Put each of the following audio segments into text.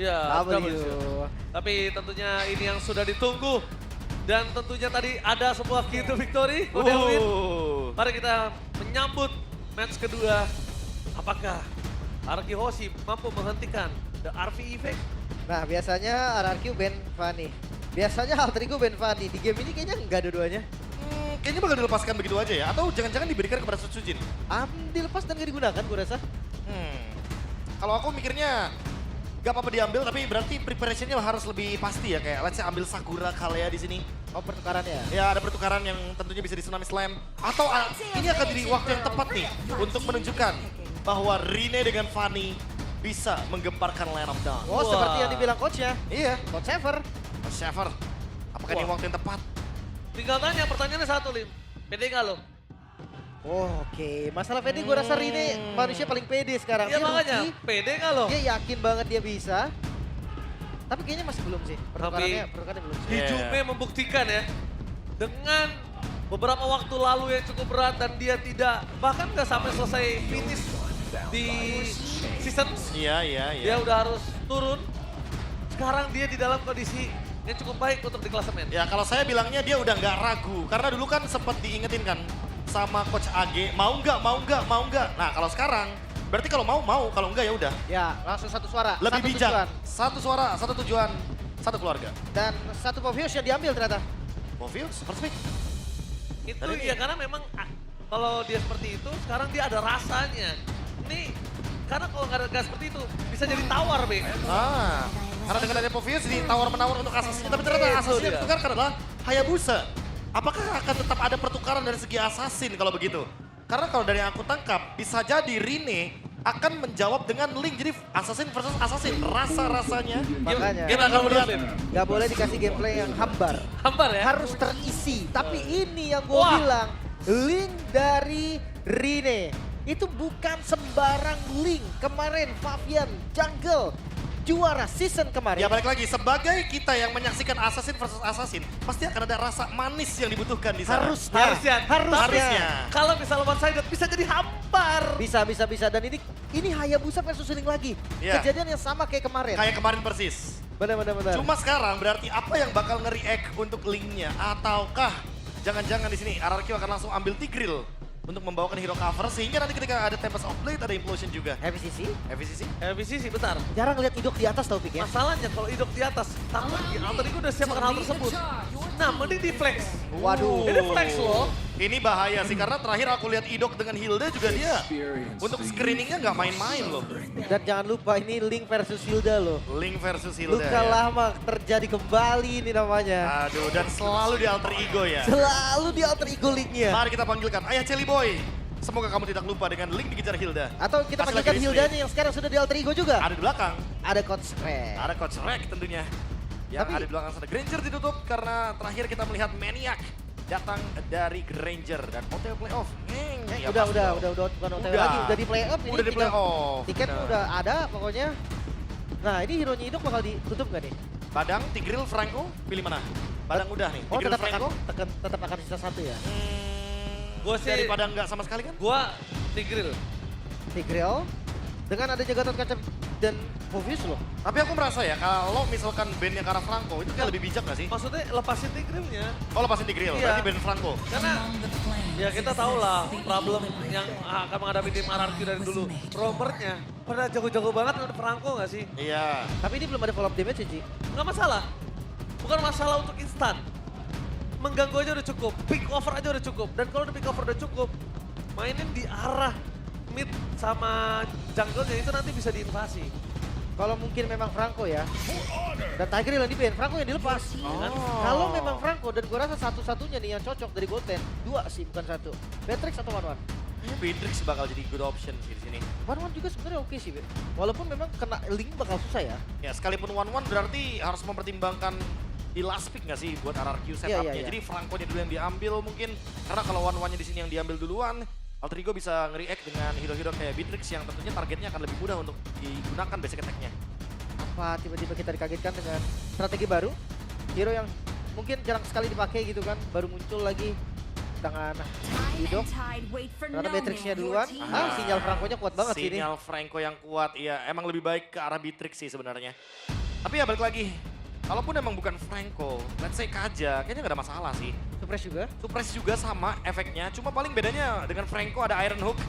Iya, W. tapi tentunya ini yang sudah ditunggu. Dan tentunya tadi ada sebuah key to victory, Kodelwin. Mari kita menyambut match kedua. Apakah Arki Hoshi mampu menghentikan The RV Effect? Nah, biasanya RRQ ban Fanny. Biasanya Alter Ego ban Fanny. Di game ini kayaknya enggak dua-duanya. Kayaknya bakal dilepaskan begitu aja ya? Atau jangan-jangan diberikan kepada Sutsujin? Dilepas dan gak digunakan gue rasa. Kalau aku mikirnya gak apa-apa diambil, tapi berarti preparationnya harus lebih pasti ya. Kayak let's say ambil Sakura Kalea di sini. Oh, pertukarannya. Ya ada pertukaran yang tentunya bisa di Tsunami Slam. Atau ini akan jadi waktu yang tepat nih untuk menunjukkan bahwa Rine dengan Fanny bisa menggemparkan line up down. Oh, seperti yang dibilang coachnya. Iya. Coach Sever. Shaver, apakah ini waktu yang tepat? Tinggal tanya, pertanyaannya satu, Lim. Pede nggak lo? Oh, oke. Masalah pede gue rasa Rine manusia paling pede sekarang. Iya Dia makanya, rookie, pede nggak lo? dia yakin banget dia bisa. Tapi kayaknya masih belum sih. Pertukarannya belum sih. Hijume membuktikan ya, dengan beberapa waktu lalu yang cukup berat dan dia tidak, bahkan nggak sampai selesai finish di season. Iya. Dia udah harus turun. Sekarang dia di dalam kondisi yang cukup baik untuk di klasemen. Ya kalau saya bilangnya dia udah nggak ragu. Karena dulu kan sempat diingetin kan sama Coach AG, mau nggak. Nah kalau sekarang, berarti kalau mau, kalau enggak ya udah. Ya, langsung satu suara. Lebih satu bijak. tujuan. Satu suara, satu tujuan, satu keluarga. Dan satu Povius yang diambil ternyata. Movius, first pick. Itu Tadi ya karena memang kalau dia seperti itu, sekarang dia ada rasanya. Ini karena kalau nggak seperti itu bisa jadi tawar, Be. Karena dengan adanya Povius ditawar-menawar untuk asasinya, tapi ternyata asasinya yang ditukar adalah Hayabusa. Apakah akan tetap ada pertukaran dari segi assassin kalau begitu? Karena kalau dari yang aku tangkap, bisa jadi Rine akan menjawab dengan Link. Jadi assassin versus assassin, rasa-rasanya. Makanya. Kita akan melihat. Gak boleh dikasih gameplay yang hambar. Hambar ya? Harus terisi. Tapi ini yang gue Wah. bilang, link dari Rine. Itu bukan sembarang link. Kemarin Fabian Jungle juara season kemarin. Ya balik lagi, sebagai kita yang menyaksikan assassin versus assassin, pasti akan ada rasa manis yang dibutuhkan di sana. Harusnya. Harusnya. Kalau misalnya one sided bisa jadi hambar. Bisa. Dan ini Hayabusa versus Link lagi. Iya. Kejadian yang sama kayak kemarin. Kayak kemarin persis. Benar. Cuma sekarang berarti apa yang bakal nge-react untuk Linknya? Ataukah jangan-jangan di sini RRQ akan langsung ambil Tigreal untuk membawakan hero cover sehingga nanti ketika ada Tempest of Blade ada Implosion juga. FCC? FVC bentar. Jarang lihat Idok di atas tau Pik ya. Masalahnya kalau Idok di atas, takut Alter Ego udah siap akan hal tersebut. Nah, mending di flex. Waduh. Ini flex loh. Ini bahaya sih karena terakhir aku lihat Idok dengan Hilda juga dia untuk screeningnya nggak main-main loh. Dan jangan lupa ini Link versus Hilda loh. Link versus Hilda Luka ya. lama terjadi kembali ini namanya. Aduh, dan selalu di alter ego ya. Selalu di alter ego Linknya. Mari kita panggilkan Ayah Celi Boy. Semoga kamu tidak lupa dengan Link dikejar Hilda. Atau kita Kasih panggilkan lagi Hildanya yang sekarang sudah di alter ego juga. Ada di belakang. Ada Coach Rek. Ada Coach Rek tentunya. Yang Tapi- ada di belakang sana. Granger ditutup karena terakhir kita melihat Maniac datang dari Granger dan OTW playoff. Ya, udah, pasti dong. bukan OTW Udah. lagi, udah di playoff ini. Udah di tinggal- playoff. Tiket Benar. udah ada pokoknya. Nah ini hero-nya Idok bakal ditutup gak nih? Padang, Tigreal, Franco, pilih mana? Padang udah nih. Oh Tigreal, tetap Franco. tetap akan sisa satu ya? Gua sih- Daripada nggak sama sekali kan? Gua Tigreal. Tigreal dengan ada Gatot Kaca dan Povius loh. Tapi aku merasa ya kalau misalkan bandnya ke arah Franco itu kayak lebih bijak nggak sih? Maksudnya lepasin Tigrealnya. Oh lepasin Tigreal, Iya. berarti band Franco. Karena ya kita tahu lah problem yang akan menghadapi tim RRQ dari dulu. Robertnya pada jago-jago banget untuk Franco nggak sih? Iya. Tapi ini belum ada follow up damage sih, Ci. Nggak masalah. Bukan masalah untuk instan. Mengganggu aja udah cukup, pick over aja udah cukup. Dan kalau udah pick over udah cukup, mainin di arah mid sama jungle-nya itu nanti bisa diinvasi. Kalau mungkin memang Franco ya. Dan Tigreal yang di ban, Franco yang dilepas. Kalau memang Franco dan gua rasa satu-satunya nih yang cocok dari gold lane. Dua sih bukan satu. Beatrix atau One-One. Beatrix bakal jadi good option sih di sini. One-One juga sebenarnya oke sih, Ben. Walaupun memang kena link bakal susah ya. Ya sekalipun 1-1 berarti harus mempertimbangkan di last pick nggak sih buat RRQ setupnya. iya. Jadi Franco-nya dulu yang diambil mungkin. Karena kalau 1-1-nya di sini yang diambil duluan, Alter Ego bisa nge-react dengan hero-hero kayak Beatrix yang tentunya targetnya akan lebih mudah untuk digunakan basic attack-nya. Apa tiba-tiba kita dikagetkan dengan strategi baru? Hero yang mungkin jarang sekali dipakai gitu kan, baru muncul lagi. tangan Idok. Ternyata Matrixnya duluan. Sinyal Franco-nya kuat banget sih ini. Sinyal Franco yang kuat, iya emang lebih baik ke arah Beatrix sih sebenarnya. Tapi ya balik lagi, kalaupun emang bukan Franco, let's say Kaja, kayaknya gak ada masalah sih. Suppress juga. Suppress juga sama efeknya, cuma paling bedanya dengan Franco ada Iron Hook.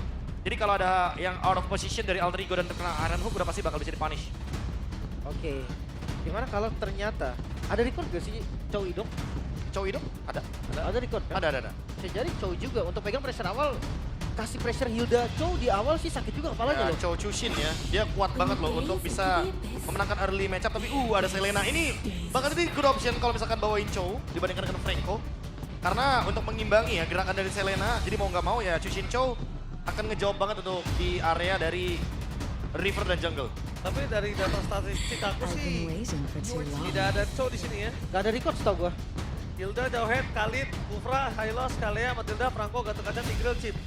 Jadi kalau ada yang out of position dari Alter Ego dan terkena Iron Hook udah pasti bakal bisa di-punish. Oke. Gimana kalau ternyata ada record gak sih Chow Idok? Chow Idok? Ada. Ada record kan? Ada. Bisa jadi Chow juga untuk pegang pressure awal. Kasih pressure Hilda Chow di awal sih sakit juga kepalanya Ya, loh. Chow Chushin ya, dia kuat banget loh untuk bisa memenangkan early matchup. Tapi ada Selena, ini bahkan ini good option kalau misalkan bawain Chow dibandingkan dengan Franco. Karena untuk mengimbangi ya gerakan dari Selena, jadi mau nggak mau ya Chushin Chow akan ngejawab banget untuk di area dari River dan Jungle. Tapi dari data statistik aku sih tidak ada Chow di sini ya. Gak ada record setahu gua. Hilda, Jauhead, Khalid, Kufra, Hylos, Kalea, Matilda, Franco, Gatot-Kaca, Tigreal, Chip.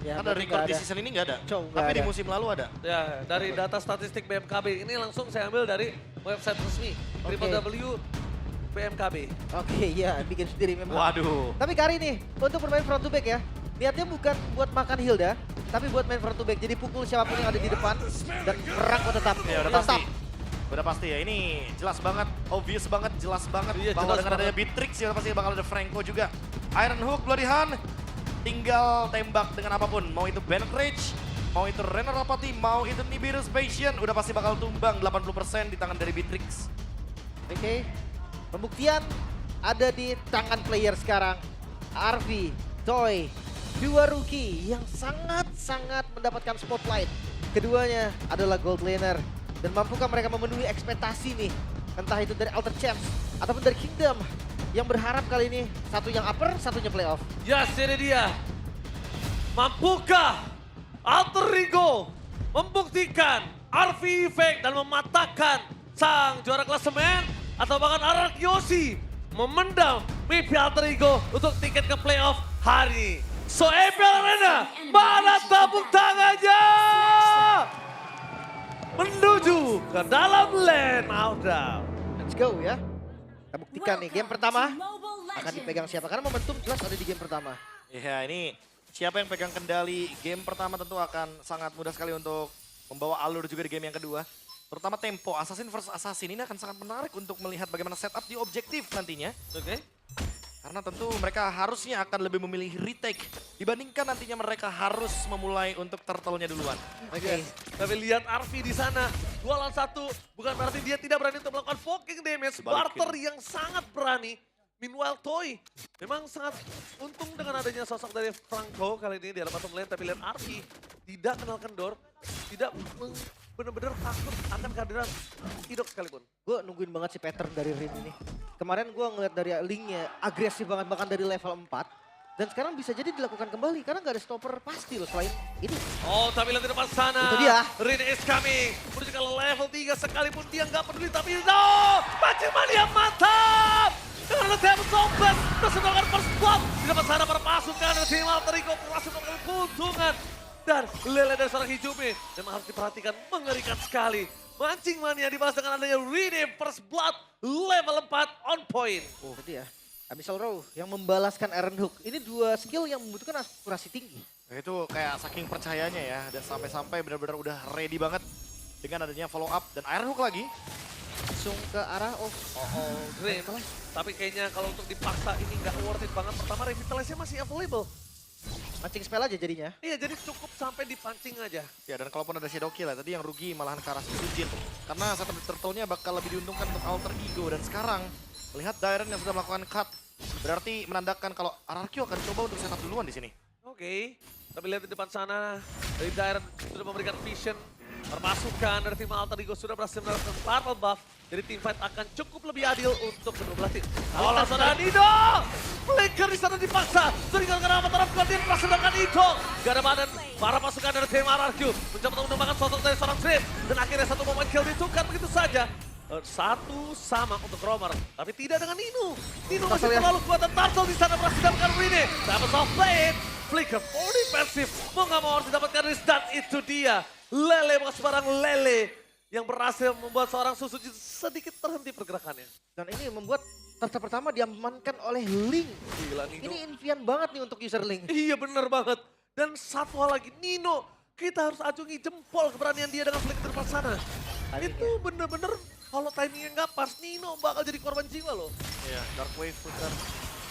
Ya, Kan ada berarti record nggak di ada. season ini nggak ada. Chow nggak Tapi di ada. musim lalu ada. Ya, dari data statistik BMKB ini langsung saya ambil dari website resmi Oke. www.bmkb. Oke, ya bikin sendiri memang. Waduh. Tapi Kari nih, untuk bermain front to back ya, niatnya bukan buat makan Hilda, tapi buat main front to back. Jadi pukul siapapun yang ada di depan dan Franco tetap. Ya udah Tetap. pasti. Udah pasti ya, ini jelas banget, obvious banget, jelas banget Iya, bahwa jelas dengan adanya banget. Beatrix ya udah pasti bakal ada Franco juga. Iron Hook, Bloody Hand, tinggal tembak dengan apapun. Mau itu Bennett Rage, mau itu Renner Rapati, mau itu Nibiru's Passion, udah pasti bakal tumbang 80% di tangan dari Beatrix. Oke, pembuktian ada di tangan player sekarang. RV, Toy, dua rookie yang sangat-sangat mendapatkan spotlight. Keduanya adalah gold laner. Dan mampukah mereka memenuhi ekspektasi nih? Entah itu dari Alter Champs ataupun dari Kingdom. Yang berharap kali ini satu yang upper, satunya playoff. Yes, ini dia. Mampukah Alter Ego membuktikan RV Effect dan mematahkan sang juara klasemen? Atau bahkan Arak Yoshi memendam mimpi Alter Ego untuk tiket ke playoff hari ini. So, April Arena, mana tepuk tangannya? Menuju ke dalam lane outdown. Let's go ya. Kita buktikan nih, game pertama akan dipegang siapa? Karena momentum jelas ada di game pertama. Ya ini siapa yang pegang kendali game pertama tentu akan sangat mudah sekali untuk membawa alur juga di game yang kedua. Terutama tempo, Assassin versus Assassin ini akan sangat menarik untuk melihat bagaimana setup di objektif nantinya. Oke. Karena tentu mereka harusnya akan lebih memilih retake dibandingkan nantinya mereka harus memulai untuk turtle-nya duluan. Oke. Tapi lihat RV di sana, 2 lawan 1. Bukan berarti dia tidak berani untuk melakukan poking damage. Sebalikin. Barter yang sangat berani. Meanwhile Toy memang sangat untung dengan adanya sosok dari Franco kali ini di dalam bottom lane. Tapi lihat RV tidak kenal kendor, tidak benar-benar takut akan kehadiran Idok sekalipun. Gue nungguin banget si pattern dari Rin ini. Kemarin gue ngeliat dari linknya agresif banget bahkan dari level 4. Dan sekarang bisa jadi dilakukan kembali karena nggak ada stopper pasti loh selain ini. Oh, tapi lihat di depan sana. Itu dia. Rin is coming. Menuju ke level 3 sekalipun dia nggak peduli. Tapi no! Pancing mania mantap! Dengan ada Devil Sombas. Berhasil melakukan first blood. Di depan sana para pasukan dari tim Alter Ego berhasil melakukan keuntungan. Dan lele dari seorang Hijumi. Memang harus diperhatikan mengerikan sekali. Mancing mania dibalas dengan adanya Rin first blood. Level 4 on point. Oh, itu ya. Abyssal Row yang membalaskan Iron Hook. Ini dua skill yang membutuhkan akurasi tinggi. Itu kayak saking percayanya ya, dan sampai-sampai benar-benar udah ready banget dengan adanya follow up dan Iron Hook lagi. Langsung ke arah Green. Tapi kayaknya kalau untuk dipaksa ini nggak worth it banget. Pertama Revitalize-nya masih available. mancing spell aja jadinya. Iya, jadi cukup sampai dipancing aja. Ya dan kalaupun ada Shadow Kill ya, tadi yang rugi malahan ke arah Sujin. Karena setup turtle-nya bakal lebih diuntungkan untuk Alter Ego. Dan sekarang, melihat Dairen yang sudah melakukan cut, berarti menandakan kalau RRQ akan coba untuk setup duluan di sini. Oke, tapi lihat di depan sana, dari Dairen sudah memberikan vision. Permasukan dari tim Alter Ego sudah berhasil mendapatkan purple buff. Jadi tim fight akan cukup lebih adil untuk kedua belah tim. Oh, langsung ada Nido! Flicker di sana dipaksa. Sehingga karena avatar tim berhasil mendapatkan Nido. Gak ada badan. Para pasukan dari tim RRQ mencoba untuk mengembangkan sosok dari seorang Srit. Dan akhirnya satu momen kill ditukar begitu saja. Satu sama untuk Romer, tapi tidak dengan Nino. Nino masih terlalu kuat dan Turtle di sana berhasil mendapatkan Rene. Dapat soft plate. Flicker full defensif. Mau nggak mau harus didapatkan Riz dan itu dia. Lele bukan sembarang Lele yang berhasil membuat seorang Susuji sedikit terhenti pergerakannya. Dan ini membuat starter pertama diamankan oleh Link. Gila Nino. Ini Invian banget nih untuk user Link. Iya bener banget. Dan satu hal lagi, Nino. Kita harus acungi jempol keberanian dia dengan flick depan sana. Itu bener-bener kalau timingnya nggak pas, Nino bakal jadi korban jiwa loh. Iya, Dark Wave putar.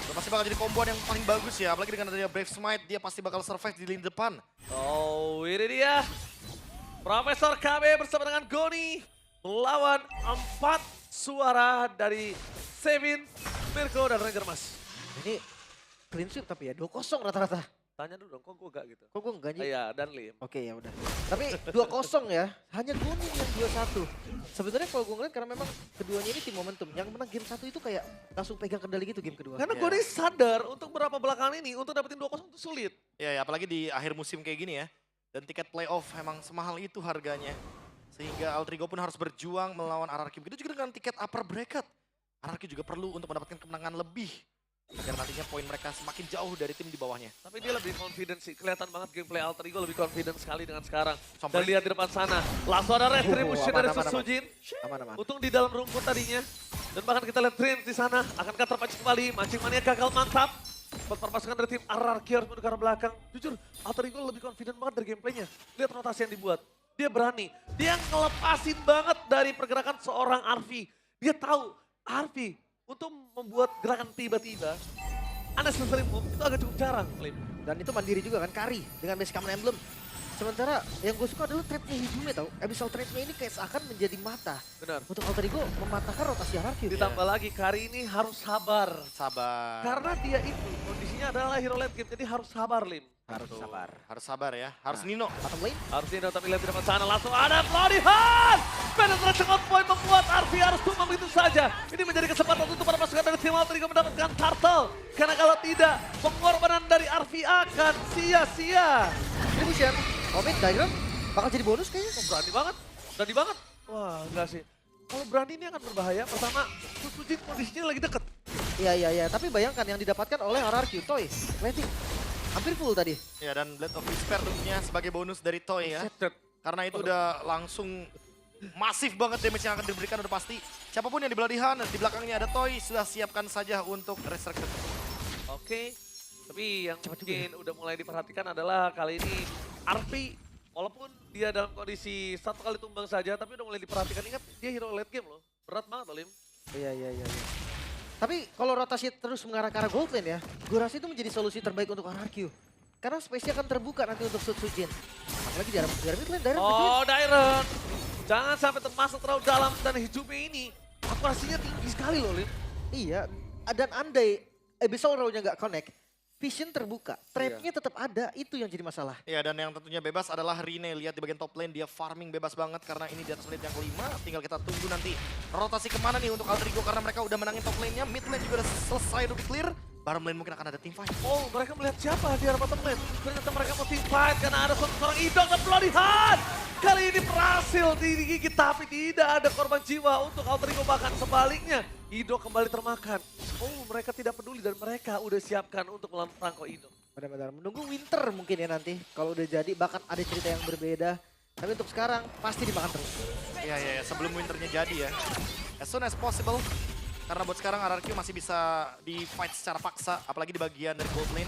Udah pasti bakal jadi komboan yang paling bagus ya. Apalagi dengan adanya Brave Smite, dia pasti bakal survive di lini depan. Oh, ini dia. Profesor KB bersama dengan Goni melawan 4 suara dari Sevin, Mirko, dan Ranger Mas. Ini clean sweep tapi ya 2-0 rata-rata. Tanya dulu dong, kok gue gak gitu? Kok gue enggak sih? Iya, dan Lim. Oke ya udah. Tapi 2-0 ya, hanya Goni yang 2-1. Sebenarnya kalau gue ngeliat karena memang keduanya ini tim momentum. Yang menang game 1 itu kayak langsung pegang kendali gitu game kedua. Karena Iya. Goni sadar untuk beberapa belakangan ini untuk dapetin 2-0 itu sulit. Ya, apalagi di akhir musim kayak gini ya. Dan tiket playoff emang semahal itu harganya. Sehingga Altrigo pun harus berjuang melawan RRQ. Begitu juga dengan tiket upper bracket. RRQ juga perlu untuk mendapatkan kemenangan lebih. Agar nantinya poin mereka semakin jauh dari tim di bawahnya. Tapi dia lebih confident sih. Kelihatan banget gameplay Alter Ego lebih confident sekali dengan sekarang. Dan Sampai- lihat di depan sana. Langsung ada retribution aman, dari aman, aman. Susujin. Aman-aman. Untung di dalam rumput tadinya. Dan bahkan kita lihat Dreams di sana. Akankah terpancing kembali? Mancing mania gagal mantap. Perpasukan dari tim RRQ harus menuju ke arah belakang. Jujur, Alter Ego lebih confident banget dari gameplaynya. Lihat rotasi yang dibuat. Dia berani. Dia ngelepasin banget dari pergerakan seorang Arvi. Dia tahu Arvi untuk membuat gerakan tiba-tiba. Unnecessary move itu agak cukup jarang, Lim. Dan itu mandiri juga kan, Kari dengan base common emblem. Sementara yang gue suka adalah trade-nya Hijume tau. Abyssal trade-nya ini kayak seakan menjadi mata. Benar. Untuk Alter Ego mematahkan rotasi RRQ. Ditambah lagi, Kari ini harus sabar. Sabar. Karena dia itu kondisinya adalah hero late game, jadi harus sabar, Lim. Harus sabar. Harus sabar ya. Harus Nino. Bottom lane, Harus ini tapi lihat di depan sana langsung ada Bloodihan. Penetrasi on point membuat Arvi harus tumbang begitu saja. Ini menjadi kesempatan untuk para pasukan dari tim Alter Ego mendapatkan turtle. Karena kalau tidak, pengorbanan dari Arvi akan sia-sia. Distribution, Omid, Dairon bakal jadi bonus kayaknya. Oh, berani banget, berani banget. Wah, enggak sih. Kalau berani ini akan berbahaya. Pertama, Susujin kondisinya lagi deket. Iya. Tapi bayangkan yang didapatkan oleh RRQ, Toy. Rating hampir full tadi. Ya, dan Blade of Despair tentunya sebagai bonus dari Toy ya. Set. Karena itu udah langsung masif banget damage yang akan diberikan udah pasti. Siapapun yang di Bloodihan, di belakangnya ada Toy, sudah siapkan saja untuk resurrection. Oke, tapi yang mungkin udah mulai diperhatikan adalah kali ini Arvi, walaupun dia dalam kondisi 1 kali tumbang saja, tapi udah mulai diperhatikan. Ingat, dia hero late game loh. Berat banget loh, Lim. Iya. Tapi kalau rotasi terus mengarah ke arah gold lane ya, gue rasa itu menjadi solusi terbaik untuk RRQ. Karena space-nya akan terbuka nanti untuk Susujin. Apalagi di arah mid lane, Dairon Oh, Dairon. Jangan sampai termasuk terlalu dalam dan Hijume ini akurasinya tinggi sekali loh, Lim. Iya, dan andai Abyssal Row-nya nggak connect, vision terbuka, trap-nya tetap ada, itu yang jadi masalah. Ya, dan yang tentunya bebas adalah Rine. Lihat di bagian top lane, dia farming bebas banget karena ini di atas menit yang kelima. Tinggal kita tunggu nanti rotasi kemana nih untuk Alter Ego karena mereka udah menangin top lane-nya. Mid lane juga udah selesai, udah clear. Bottom lane mungkin akan ada team fight. Oh, mereka melihat siapa di arah bottom lane. Ternyata mereka mau team fight karena ada seorang idol dan Bloodihan. Kali ini berhasil digigit tapi tidak ada korban jiwa untuk Alter Ego, bahkan sebaliknya. Ido kembali termakan. Oh, mereka tidak peduli dan mereka udah siapkan untuk melawan perangko Ido. Benar-benar menunggu winter mungkin ya nanti. Kalau udah jadi bahkan ada cerita yang berbeda. Tapi untuk sekarang pasti dimakan terus. Iya, sebelum winternya jadi ya. As soon as possible. Karena buat sekarang RRQ masih bisa di fight secara paksa, apalagi di bagian dari gold lane.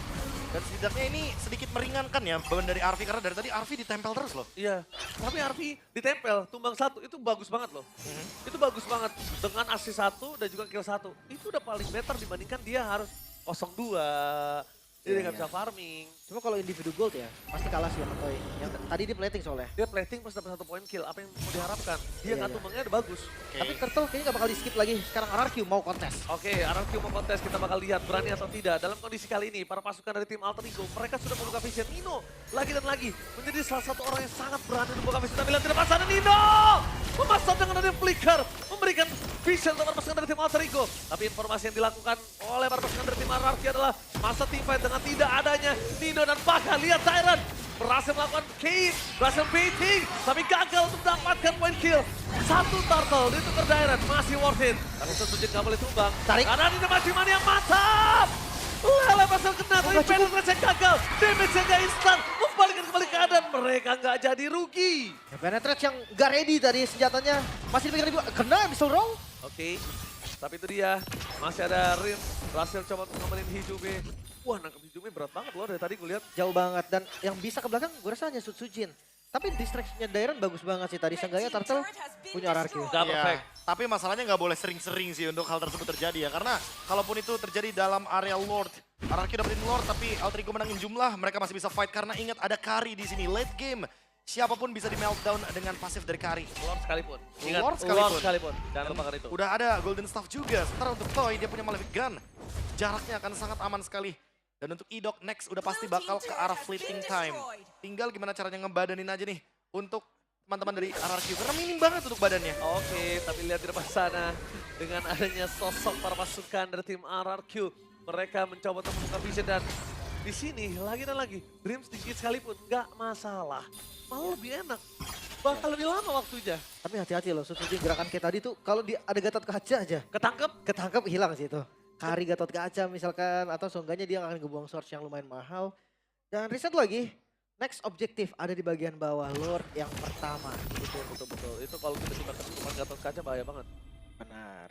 Dan setidaknya ini sedikit meringankan ya beban dari Arvi, karena dari tadi Arvi ditempel terus loh. Iya, tapi Arvi ditempel, tumbang 1, itu bagus banget loh. Itu bagus banget, dengan assist 1 dan juga kill 1. Itu udah paling better dibandingkan dia harus 0-2, dia nggak bisa farming. Cuma kalau individu gold ya, pasti kalah sih sama Toy. Yang tadi dia plating soalnya. Dia plating pas dapat 1 poin kill, apa yang mau diharapkan? Dia Iya, nggak iya. tumbangnya udah bagus. Tapi Turtle kayaknya gak bakal di skip lagi. Sekarang RRQ mau kontes. Oke, RRQ mau kontes, kita bakal lihat berani atau tidak. Dalam kondisi kali ini, para pasukan dari tim Alter Ego, mereka sudah membuka vision. Nino, lagi dan lagi, menjadi salah satu orang yang sangat berani membuka vision. Tapi lihat di depan sana, Nino! Memasang dengan ada flicker, memberikan vision untuk para pasukan dari tim Alter Ego. Tapi informasi yang dilakukan oleh para pasukan dari tim RRQ adalah masa team fight dengan tidak adanya Nino dan bahkan lihat Tyrant berhasil melakukan kill, berhasil baiting, tapi gagal untuk mendapatkan point kill. 1 turtle ditukar Tyrant, masih worth it. Tapi Susujin gak boleh tumbang. Tarik. Karena ini Majiman yang mantap. Lele pasal kena, tapi nggak cukup. penetrasi gagal. Damage yang gak instan, membalikkan kembali keadaan. Mereka gak jadi rugi. Ya, Penetrate yang gak ready tadi senjatanya. Masih dipegang di kena Abyssal Row. Oke, Tapi itu dia, masih ada Rim, berhasil coba untuk ngamanin Hijume. Wah, nangkep Hijume berat banget loh dari tadi gue lihat. Jauh banget dan yang bisa ke belakang gue rasa hanya Sutsujin. Tapi distraction-nya Dairon bagus banget sih tadi. Seenggaknya Turtle punya RRQ. Gak Iya, perfect. tapi masalahnya nggak boleh sering-sering sih untuk hal tersebut terjadi ya. Karena kalaupun itu terjadi dalam area Lord, RRQ dapetin Lord tapi Altrigo menangin jumlah, mereka masih bisa fight karena ingat ada Kari di sini. Late game, siapapun bisa di meltdown dengan pasif dari Kari. Lord sekalipun. Lord sekalipun. Lord sekalipun. Jangan lupakan itu. Udah ada Golden Staff juga. Sementara untuk Toy, dia punya Malefic Gun. Jaraknya akan sangat aman sekali. Dan untuk Idok next udah pasti bakal ke arah Fleeting Time. Tinggal gimana caranya ngebadanin aja nih untuk teman-teman dari RRQ. Karena minim banget untuk badannya. Oke, tapi lihat di depan sana dengan adanya sosok para pasukan dari tim RRQ, mereka mencoba untuk membuka vision dan di sini lagi dan lagi Dream sedikit sekalipun nggak masalah, malah lebih enak, bakal lebih lama waktunya. Tapi hati-hati loh, Sutsujin gerakan kayak tadi tuh kalau ada Gatot kaca aja. Ketangkep hilang sih itu. Kari Gatot kaca misalkan atau seenggaknya dia akan ngebuang source yang lumayan mahal. Dan reset lagi. Next objektif ada di bagian bawah, Lord yang pertama. Betul. Itu kalau kita simak cuma Gatot kaca bahaya banget. Benar.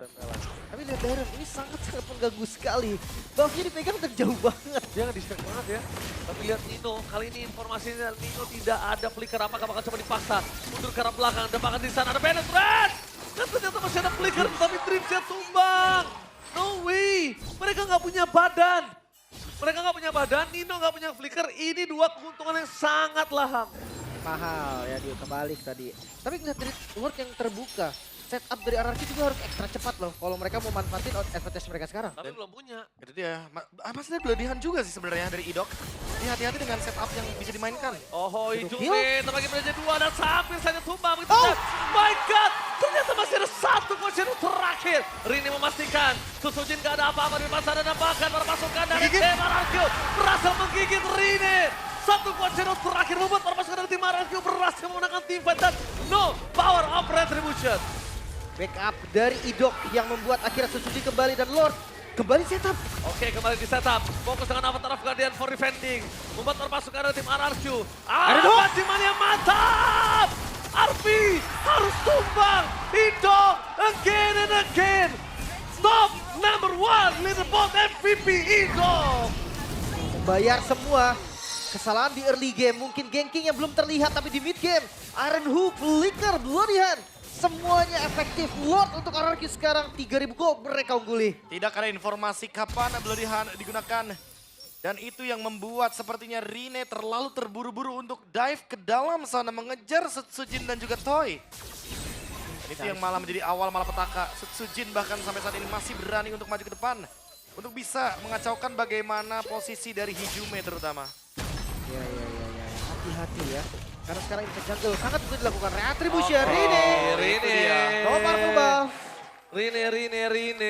Tapi lihat Dairon, ini sangat-sangat mengganggu sekali. Buffnya dipegang terjauh banget. Dia nge-distract banget ya. Tapi lihat Nino, kali ini informasinya Nino tidak ada flicker. Apakah bakal coba dipaksa mundur ke arah belakang. Dan bahkan di sana ada penetrate. Dan ternyata masih ada flicker, tapi Dreamsnya tumbang. No way, mereka nggak punya badan. Mereka nggak punya badan, Nino nggak punya flicker. Ini dua keuntungan yang sangat laham. Mahal ya dia kebalik tadi. Tapi ngeliat dari Lord yang terbuka. Setup dari RRQ juga harus ekstra cepat loh. Kalau mereka mau manfaatin advantage mereka sekarang. Tapi belum punya. Itu dia. Masih ada berlebihan juga sih sebenarnya dari Idok. Dia hati-hati dengan setup yang bisa dimainkan. Oh, Hidup Hijume terbagi menjadi dua dan hampir saja tumbang. Oh my god, ternyata masih ada satu kuncian terakhir. Rini memastikan Sutsujin gak ada apa-apa di depan sana dan bahkan para pasukan dari tim RRQ berhasil menggigit Rini. Satu kuncian terakhir membuat para pasukan dari tim RRQ berhasil memenangkan tim fight dan no power of retribution. Backup dari Idok yang membuat akhirnya Sutsujin kembali dan Lord kembali setup. Oke, kembali di setup. Fokus dengan Avatar of Guardian for defending. Membuat para pasukan dari tim RRQ. Bajingan yang mantap! Arfi harus tumbang. Idok again and again. Top number one leaderboard MVP Idok. Membayar semua kesalahan di early game. Mungkin ganking yang belum terlihat tapi di mid game. Iron Hook, Flicker, Bloody Hand. Semuanya efektif. Lord untuk RRQ sekarang 3000 gold mereka ungguli. Tidak ada informasi kapan Bloody Hand digunakan. Dan itu yang membuat sepertinya Rine terlalu terburu-buru untuk dive ke dalam sana mengejar Sutsujin dan juga Toy. Dan itu yang malah menjadi awal malapetaka. Sutsujin bahkan sampai saat ini masih berani untuk maju ke depan. Untuk bisa mengacaukan bagaimana posisi dari Hijume terutama. Ya. Hati-hati ya. Karena sekarang ini jungle sangat bisa dilakukan retribution. Rine. Rine. No purple buff. Rine.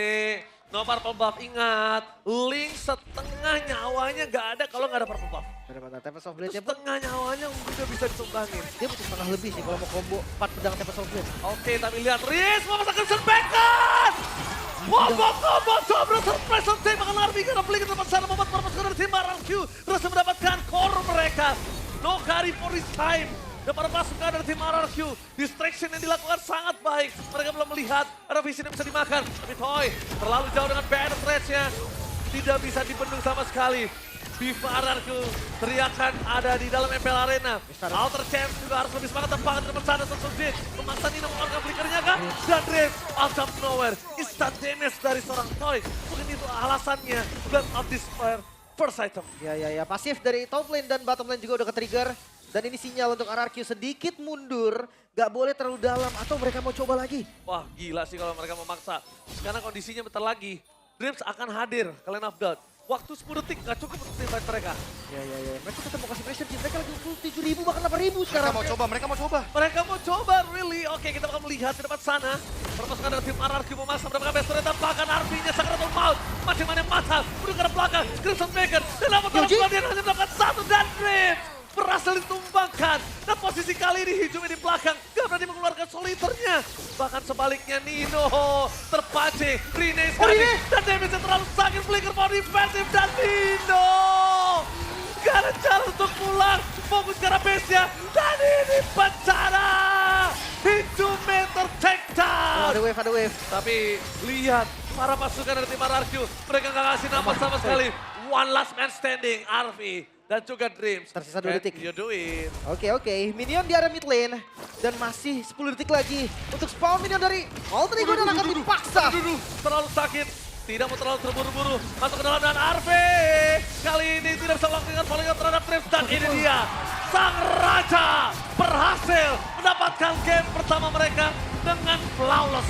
No purple buff, ingat. Link setengah nyawanya gak ada kalau gak ada purple buff. Daripada Tempest of Blade-nya pun Setengah nyawanya udah bisa ditumbangin. dia butuh setengah lebih sih kalau mau combo 4 pedang Tempest of Blade. Oke, tapi lihat Riz mau masakan Sunbaker. Combo Cobra surprise on take akan Arby karena beli ke depan sana membuat para pasukan dari tim RRQ berhasil mendapatkan core mereka. No carry for his time. Dan para pasukan dari tim RRQ, distraction yang dilakukan sangat baik. Mereka belum melihat ada vision yang bisa dimakan. Tapi Toy terlalu jauh dengan banner threats-nya. Tidak bisa dibendung sama sekali. Viva RRQ teriakan ada di dalam MPL Arena. Alter Champs juga harus lebih semangat tepat di depan sana. Sutsujin memaksa Nino mengeluarkan flickernya kan? Dan Riz out of nowhere. Instant damage dari seorang Toy. Mungkin itu alasannya. Blood of Despair first item. Ya. Pasif dari top lane dan bottom lane juga udah ke-trigger. Dan ini sinyal untuk RRQ sedikit mundur. Gak boleh terlalu dalam atau mereka mau coba lagi. Wah gila sih kalau mereka memaksa. Karena kondisinya bentar lagi. Dreams akan hadir ke Lane of God. Waktu 10 detik gak cukup untuk tim fight mereka. Ya. Mereka tetap mau kasih pressure. Mereka lagi 7.000 bahkan 8.000 sekarang. Mereka mau coba. Mereka mau coba, really? Oke, kita akan melihat di depan sana. Perpasukan dari tim RRQ memasang mendapatkan best ternyata bahkan Arby-nya sangat maut. Macam-macam mata, udah ke belakang, Crimson Maker. Dan Avatar of Guardian hanya mendapatkan satu dan Dreams berhasil ditumbangkan. Dan posisi kali ini Hijume di belakang, gak berani mengeluarkan soliternya. Bahkan sebaliknya Nino terpancing, Rine sekali. Dan damage-nya terlalu sakit, Flicker mau defensif dan Nino gak ada cara untuk pulang, fokus ke arah base-nya. Dan ini bencana, Hijume ter-take down. Ada wave, ada wave. Tapi lihat para pasukan dari tim RRQ. Mereka nggak ngasih nafas sama sekali. One last man standing, Arvi dan juga Dreams. Tersisa 2 detik. You do it. Oke. Minion di area mid lane. Dan masih 10 detik lagi untuk spawn minion dari Alter Ego dan akan dipaksa. Terlalu sakit. Tidak mau terlalu terburu-buru. Masuk ke dalam dan Arvi. Kali ini tidak bisa melakukan falling terhadap Dreams. Dan ini dia. Sang Raja berhasil mendapatkan game pertama mereka dengan flawless.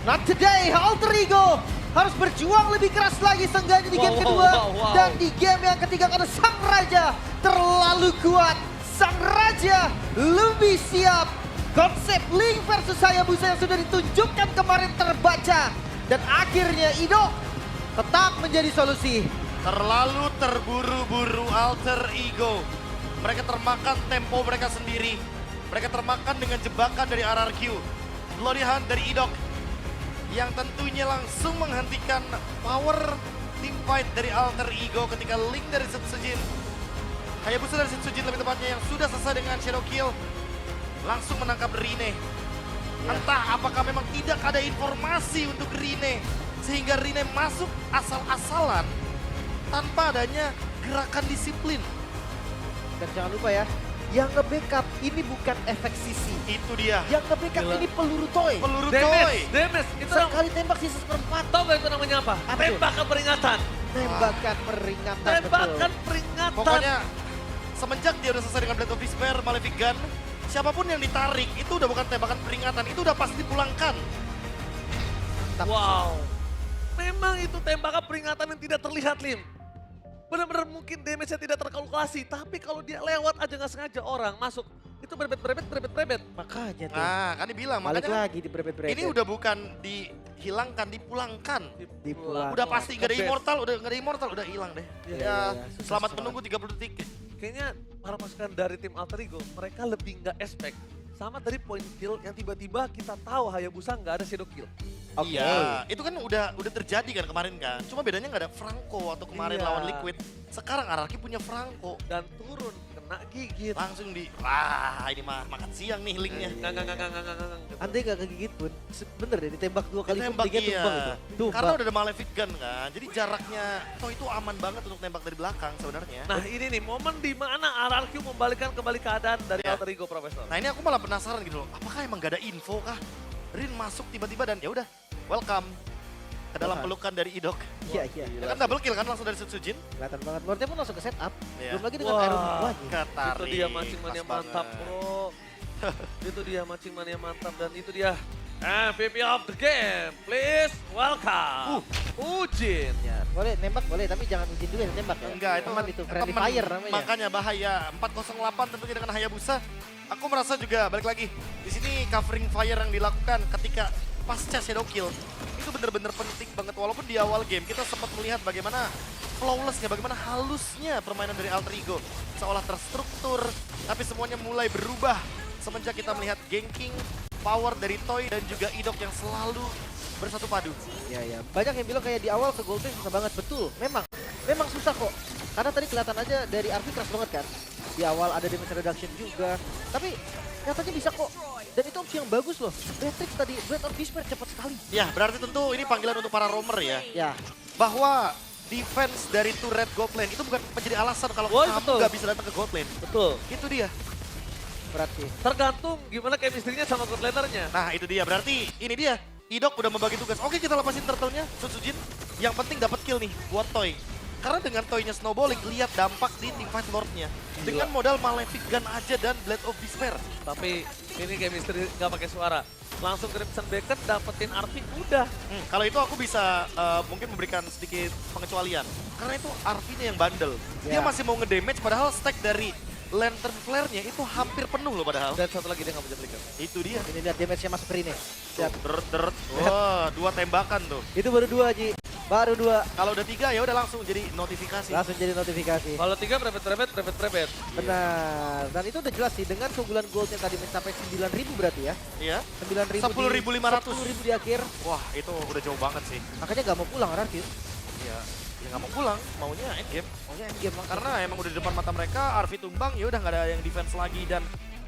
Not today, Alter Ego harus berjuang lebih keras lagi seenggaknya di game kedua. Dan di game yang ketiga karena Sang Raja terlalu kuat. Sang Raja lebih siap. Konsep Link versus Hayabusa yang sudah ditunjukkan kemarin terbaca. Dan akhirnya Ido tetap menjadi solusi. Terlalu terburu-buru Alter Ego. Mereka termakan tempo mereka sendiri. Mereka termakan dengan jebakan dari RRQ. Bloody Hunt dari Idok. Yang tentunya langsung menghentikan power team fight dari Alter Ego ketika Link dari Setsujin. Hayabusa dari Setsujin lebih tepatnya yang sudah selesai dengan Shadow Kill. Langsung menangkap Rine. Entah apakah memang tidak ada informasi untuk Rine. Sehingga Rine masuk asal-asalan tanpa adanya gerakan disiplin. Dan jangan lupa ya, yang nge-backup ini bukan efek sisi. Itu dia. Yang nge-backup Gila. ini peluru toy. Peluru toy. Damage. Itu Sekali tembak sisa seperempat. tahu gak itu namanya apa? Apa tuh? Tembakan peringatan. Tembakan peringatan, Tembakan betul. peringatan. Pokoknya semenjak dia udah selesai dengan Blade of Despair, Malefic Gun, siapapun yang ditarik itu udah bukan tembakan peringatan, itu udah pasti dipulangkan. Wow. Memang itu tembakan peringatan yang tidak terlihat, Lim. Benar-benar mungkin damage-nya tidak terkalkulasi. Tapi kalau dia lewat aja nggak sengaja orang masuk. Itu berebet. Makanya tuh. Nah, kan dibilang, Balik makanya lagi di berebet-berebet. ini udah bukan dihilangkan, dipulangkan. Dipulang. Udah pasti nggak ada Ngebet. immortal, udah hilang deh. Iya, Ya, iya, iya. Susah, selamat susah menunggu 30 detik. Kayaknya para pasukan dari tim Alter Ego, mereka lebih nggak expect. Sama tadi point kill yang tiba-tiba kita tahu Hayabusa nggak ada shadow kill. Oke. Iya, itu kan udah terjadi kan kemarin kan. Cuma bedanya nggak ada Franco waktu kemarin Iya. lawan Liquid. Sekarang Araki punya Franco. Dan turun, kena gigit. Langsung wah ini mah makan siang nih linknya. Nggak. Andai gak kegigit pun, bener deh ditembak 2 kali Tembak dia iya. tumbang itu. Tumbang. Karena udah ada Malefic Gun kan. Jadi jaraknya itu aman banget untuk nembak dari belakang sebenarnya. Nah ini nih momen di mana RRQ membalikkan kembali keadaan dari Ya. Alter Ego, Profesor. Nah ini aku malah penasaran gitu loh. Apakah emang gak ada info kah? Rin masuk tiba-tiba dan ya udah welcome ke dalam Wah. pelukan dari Idok. Iya. Ya kan double kill kan langsung dari Setsujin. Kelihatan banget. Lordnya pun langsung ke setup. Iya. Belum lagi dengan Wah. Iron Man lagi. Ketarik. Itu dia mancing pas mania banget. mantap, bro. Itu dia mancing mania mantap dan itu dia MVP of the game. Please welcome Ujin. Ya, boleh nembak boleh tapi jangan izin dulu yang tembak ya. Enggak, itu Teman itu friendly temen. fire namanya. Makanya bahaya. 408 tentunya dengan Hayabusa. Aku merasa juga balik lagi. Di sini covering fire yang dilakukan ketika pasca shadow kill itu benar-benar penting banget. Walaupun di awal game kita sempat melihat bagaimana flawlessnya, bagaimana halusnya permainan dari Alter Ego. Seolah terstruktur, tapi semuanya mulai berubah semenjak kita melihat ganking power dari Toy dan juga Idok yang selalu bersatu padu. Ya. Banyak yang bilang kayak di awal ke gold susah banget. Betul, memang susah kok. Karena tadi kelihatan aja dari Arvi keras banget kan. Di awal ada damage reduction juga. Tapi nyatanya bisa kok. Dan itu opsi yang bagus loh. Beatrix tadi, Blade of Despair cepat sekali. Ya, berarti tentu ini panggilan untuk para roamer ya. Ya, Bahwa defense dari turret gold lane itu bukan menjadi alasan kalau Woi, kamu betul. nggak bisa datang ke gold lane. Betul. Itu dia. berat sih. Tergantung gimana chemistry-nya sama good laner-nya. Nah itu dia, berarti ini dia. Idok udah membagi tugas. Oke kita lepasin turtle-nya, Setsujin. Yang penting dapat kill nih buat Toy. Karena dengan Toy-nya snowballing, lihat dampak di teamfight Lord-nya. Dengan modal Malefic Gun aja dan Blade of Despair. Tapi ini chemistry nggak pakai suara. Langsung Crimson Beacon dapetin Arvi udah. Kalau itu aku bisa mungkin memberikan sedikit pengecualian. Karena itu Arvi-nya yang bandel. Dia Ya. masih mau ngedamage padahal stack dari Lantern Flare-nya itu hampir penuh loh padahal. Dan satu lagi dia nggak punya flicker. Itu dia. Ini lihat damage-nya masuk ke Rine. Siap. Deret. Wah, 2 tembakan tuh. Itu baru 2, Ji. Baru 2. Kalau udah 3 ya udah langsung jadi notifikasi. Langsung jadi notifikasi. Kalau 3 prebet. Benar. Dan itu udah jelas sih dengan keunggulan goldnya tadi mencapai 9.000 berarti ya. Iya. 9.000 10.500. 10.000 di akhir. Wah, itu udah jauh banget sih. Makanya gak mau pulang Rarkit. Ya, ya nggak mau pulang, maunya endgame. Maunya endgame langsung. Karena emang udah di depan mata mereka, Arvi tumbang, ya udah nggak ada yang defense lagi. Dan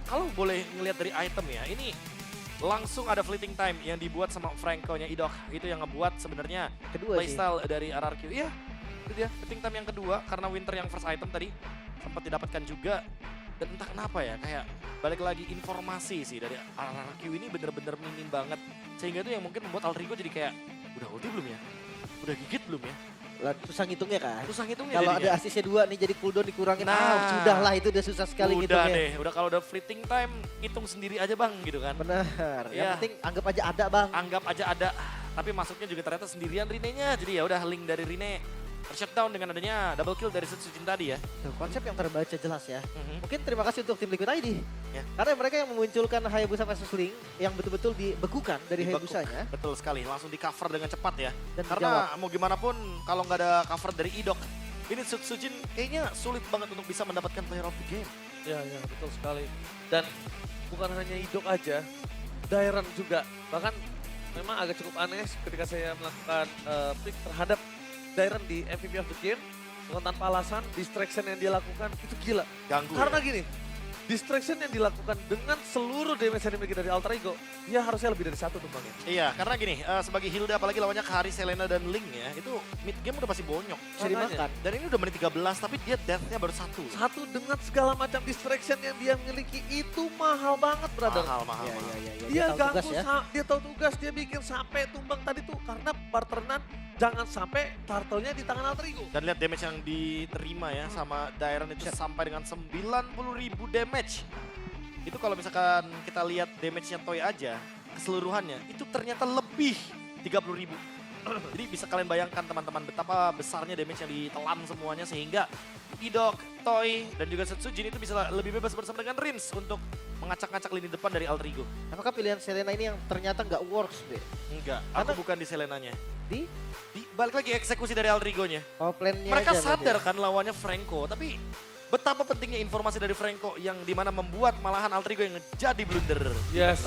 kalau boleh ngelihat dari item ya, ini langsung ada fleeting time yang dibuat sama Franco-nya Idok. Itu yang ngebuat sebenarnya Kedua sih. playstyle dari RRQ. Iya, itu dia fleeting time yang kedua karena Winter yang first item tadi sempat didapatkan juga. Dan entah kenapa ya, kayak balik lagi informasi sih dari RRQ ini bener-bener minim banget. Sehingga itu yang mungkin membuat Altrigo jadi kayak, udah ulti belum ya? Udah gigit belum ya? Lah, susah ngitungnya kan. Susah ngitungnya Kalau ada jadinya. asisnya 2 nih jadi cooldown dikurangin. Nah. Sudah lah itu udah susah sekali Udah ngitungnya. deh, udah kalau udah fleeting time, hitung sendiri aja bang gitu kan. Benar. Yang Iya. penting anggap aja ada bang. Anggap aja ada, tapi masuknya juga ternyata sendirian Rine-nya. Jadi ya udah link dari Rine tershutdown dengan adanya double kill dari Setsujin tadi ya. Tuh, konsep yang terbaca jelas ya. Mhm. Mungkin terima kasih untuk tim Liquid ID. Ya. Karena mereka yang memunculkan Hayabusa versus Link yang betul-betul dibekukan dari Dibekuk. Hayabusanya. Betul sekali, langsung di cover dengan cepat ya. Dan Karena mau gimana pun kalau nggak ada cover dari Idok, ini Setsujin kayaknya sulit banget untuk bisa mendapatkan player of the game. Ya, betul sekali. Dan bukan hanya Idok aja, Dairon juga. Bahkan memang agak cukup aneh ketika saya melakukan pick terhadap Dairon di MVP of the game. Bukan tanpa alasan, distraction yang dia lakukan itu gila. Ganggu Karena ya. gini, distraction yang dilakukan dengan seluruh damage yang dimiliki dari Alter Ego, ya harusnya lebih dari satu tumbangnya. Iya, karena gini, sebagai Hilda apalagi lawannya Kari, Selena, dan Ling ya, itu mid game udah pasti bonyok. Bisa dimakan. Dan ini udah menit 13, tapi dia death-nya baru satu. Satu dengan segala macam distraction yang dia miliki itu mahal banget, brother. Mahal. Dia tahu ganggu, tugas ya. dia tahu tugas, dia bikin sampai tumbang tadi tuh karena partneran jangan sampai turtle-nya di tangan Alter Ego. Dan lihat damage yang diterima ya sama Dairon itu sampai dengan 90.000 damage. Itu kalau misalkan kita lihat damage-nya Toy aja, keseluruhannya, itu ternyata lebih 30.000. Jadi bisa kalian bayangkan teman-teman betapa besarnya damage yang ditelan semuanya sehingga Idok, Toy, dan juga Setsujin itu bisa lebih bebas bersama dengan Rins untuk mengacak-ngacak lini depan dari Alter Ego. Apakah pilihan Selena ini yang ternyata nggak works, Be? Enggak, Karena- aku bukan di Selenanya. Di Balik lagi eksekusi dari Alter Ego-nya. plan-nya Mereka aja berarti sadar ya? kan lawannya Franco, tapi betapa pentingnya informasi dari Franco yang dimana membuat malahan Alter Ego yang jadi blunder. Yes.